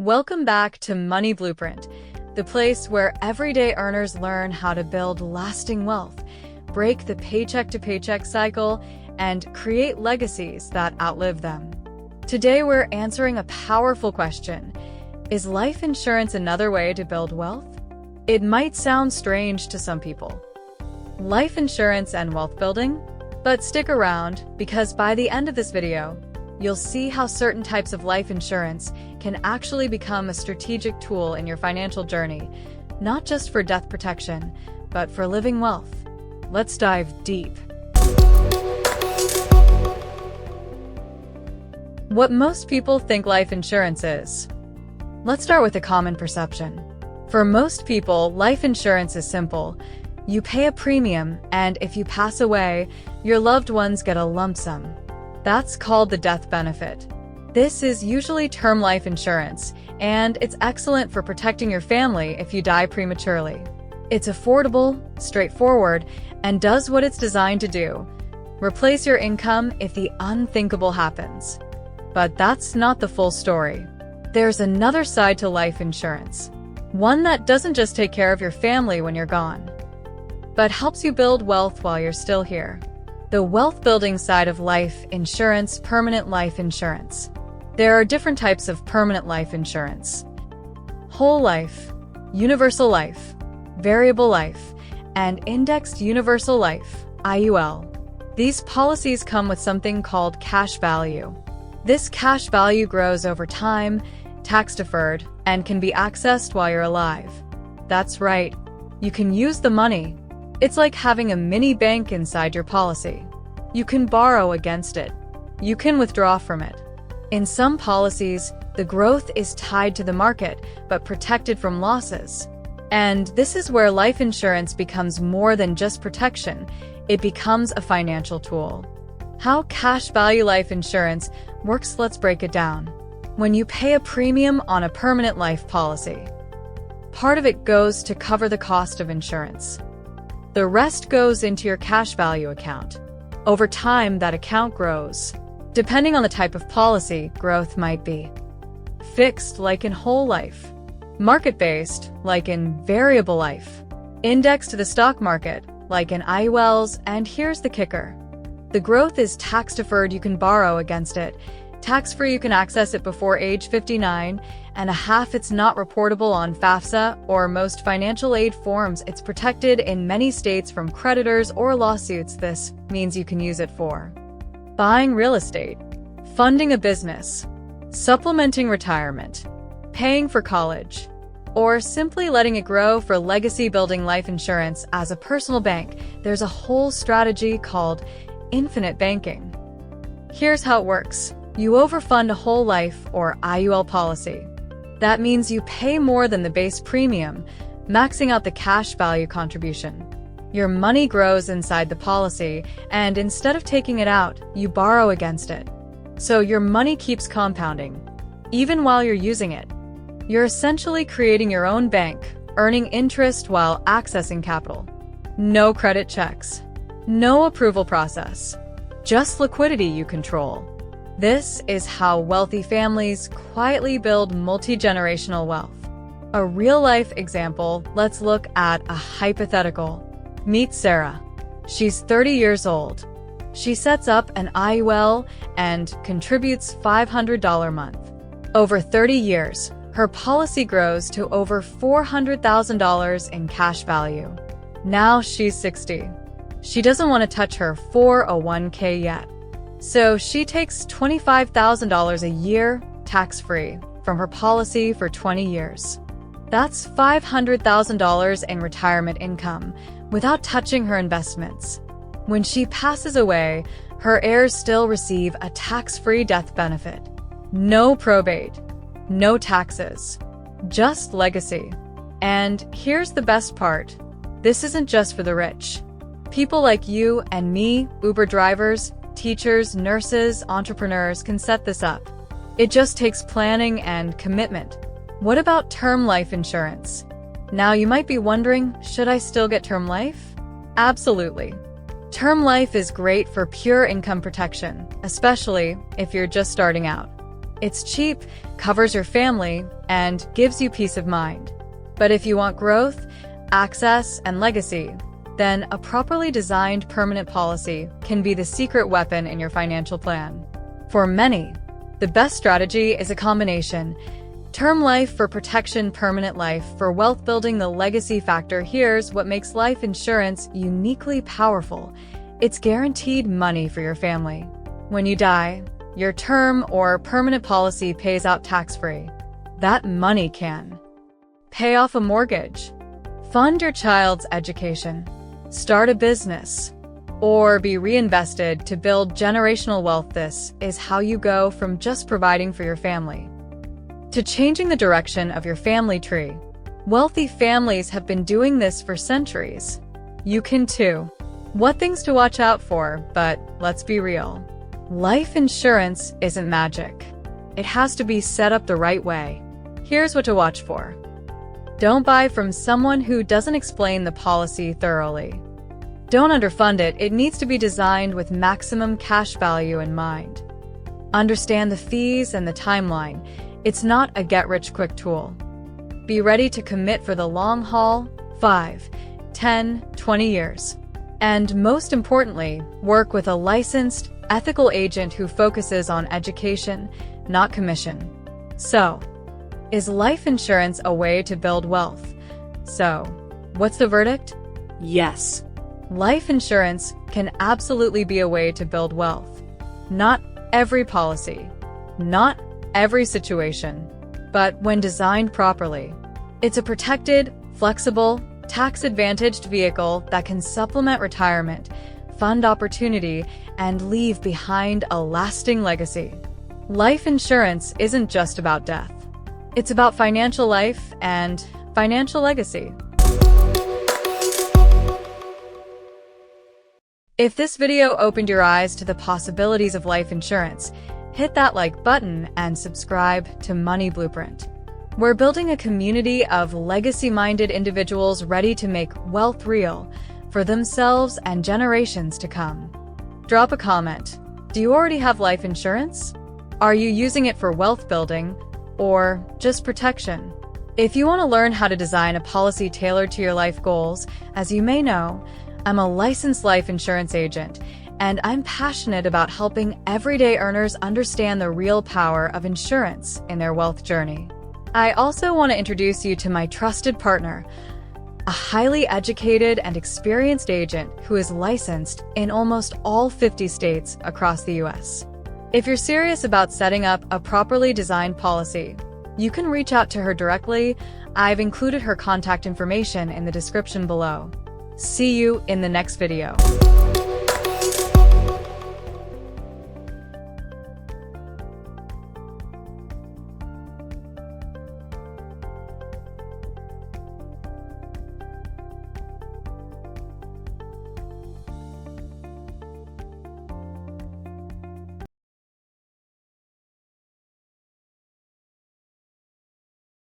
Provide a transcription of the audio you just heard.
Welcome back to Money Blueprint, the place where everyday earners learn how to build lasting wealth, break the paycheck-to-paycheck cycle, and create legacies that outlive them. Today we're answering a powerful question. Is life insurance another way to build wealth? It might sound strange to some people. Life insurance and wealth building? But stick around, because by the end of this video, you'll see how certain types of life insurance can actually become a strategic tool in your financial journey, not just for death protection, but for living wealth. Let's dive deep. What most people think life insurance is. Let's start with a common perception. For most people, life insurance is simple. You pay a premium, and if you pass away, your loved ones get a lump sum. That's called the death benefit. This is usually term life insurance, and it's excellent for protecting your family if you die prematurely. It's affordable, straightforward, and does what it's designed to do: replace your income if the unthinkable happens. But that's not the full story. There's another side to life insurance. One that doesn't just take care of your family when you're gone, but helps you build wealth while you're still here. The wealth-building side of life insurance, permanent life insurance. There are different types of permanent life insurance: whole life, universal life, variable life, and indexed universal life, IUL. These policies come with something called cash value. This cash value grows over time, tax-deferred, and can be accessed while you're alive. That's right, you can use the money. It's like having a mini bank inside your policy. You can borrow against it. You can withdraw from it. In some policies, the growth is tied to the market, but protected from losses. And this is where life insurance becomes more than just protection. It becomes a financial tool. How cash value life insurance works, let's break it down. When you pay a premium on a permanent life policy, part of it goes to cover the cost of insurance. The rest goes into your cash value account. Over time, that account grows. Depending on the type of policy, growth might be fixed, like in whole life, market-based, like in variable life, indexed to the stock market, like in IULs, and here's the kicker. The growth is tax-deferred, you can borrow against it. Tax-free, you can access it before age 59, and it's not reportable on FAFSA or most financial aid forms. It's protected in many states from creditors or lawsuits. This means you can use it for buying real estate, funding a business, supplementing retirement, paying for college, or simply letting it grow for legacy building. Life insurance as a personal bank. There's a whole strategy called infinite banking. Here's how it works. You overfund a whole life or IUL policy. That means you pay more than the base premium, maxing out the cash value contribution. Your money grows inside the policy, and instead of taking it out, you borrow against it. So your money keeps compounding, even while you're using it. You're essentially creating your own bank, earning interest while accessing capital. No credit checks, no approval process, just liquidity you control. This is how wealthy families quietly build multi-generational wealth. A real-life example, let's look at a hypothetical. Meet Sarah. She's 30 years old. She sets up an IUL and contributes $500 a month. Over 30 years, her policy grows to over $400,000 in cash value. Now she's 60. She doesn't want to touch her 401k yet. So she takes $25,000 a year, tax-free, from her policy for 20 years. That's $500,000 in retirement income, without touching her investments. When she passes away, her heirs still receive a tax-free death benefit. No probate, no taxes, just legacy. And here's the best part. This isn't just for the rich. People like you and me, Uber drivers, teachers, nurses, entrepreneurs can set this up. It just takes planning and commitment. What about term life insurance? Now you might be wondering, should I still get term life? Absolutely. Term life is great for pure income protection, especially if you're just starting out. It's cheap, covers your family, and gives you peace of mind. But if you want growth, access, and legacy, then a properly designed permanent policy can be the secret weapon in your financial plan. For many, the best strategy is a combination: term life for protection, permanent life for wealth building. The legacy factor: here's what makes life insurance uniquely powerful. It's guaranteed money for your family. When you die, your term or permanent policy pays out tax-free. That money can pay off a mortgage, fund your child's education, start a business, or be reinvested to build generational wealth. This is how you go from just providing for your family to changing the direction of your family tree. Wealthy families have been doing this for centuries. You can too. What things to watch out for? But let's be real. Life insurance isn't magic. It has to be set up the right way. Here's what to watch for. Don't buy from someone who doesn't explain the policy thoroughly. Don't underfund it. It needs to be designed with maximum cash value in mind. Understand the fees and the timeline. It's not a get-rich-quick tool. Be ready to commit for the long haul, 5, 10, 20 years. And most importantly, work with a licensed, ethical agent who focuses on education, not commission. So, is life insurance a way to build wealth? So, what's the verdict? Yes. Life insurance can absolutely be a way to build wealth. Not every policy, not every situation, but when designed properly, it's a protected, flexible, tax-advantaged vehicle that can supplement retirement, fund opportunity, and leave behind a lasting legacy. Life insurance isn't just about death. It's about financial life and financial legacy. If this video opened your eyes to the possibilities of life insurance, hit that like button and subscribe to Money Blueprint. We're building a community of legacy-minded individuals ready to make wealth real for themselves and generations to come. Drop a comment. Do you already have life insurance? Are you using it for wealth building or just protection? If you want to learn how to design a policy tailored to your life goals, as you may know, I'm a licensed life insurance agent, and I'm passionate about helping everyday earners understand the real power of insurance in their wealth journey. I also want to introduce you to my trusted partner, a highly educated and experienced agent who is licensed in almost all 50 states across the US. If you're serious about setting up a properly designed policy, you can reach out to her directly. I've included her contact information in the description below. See you in the next video.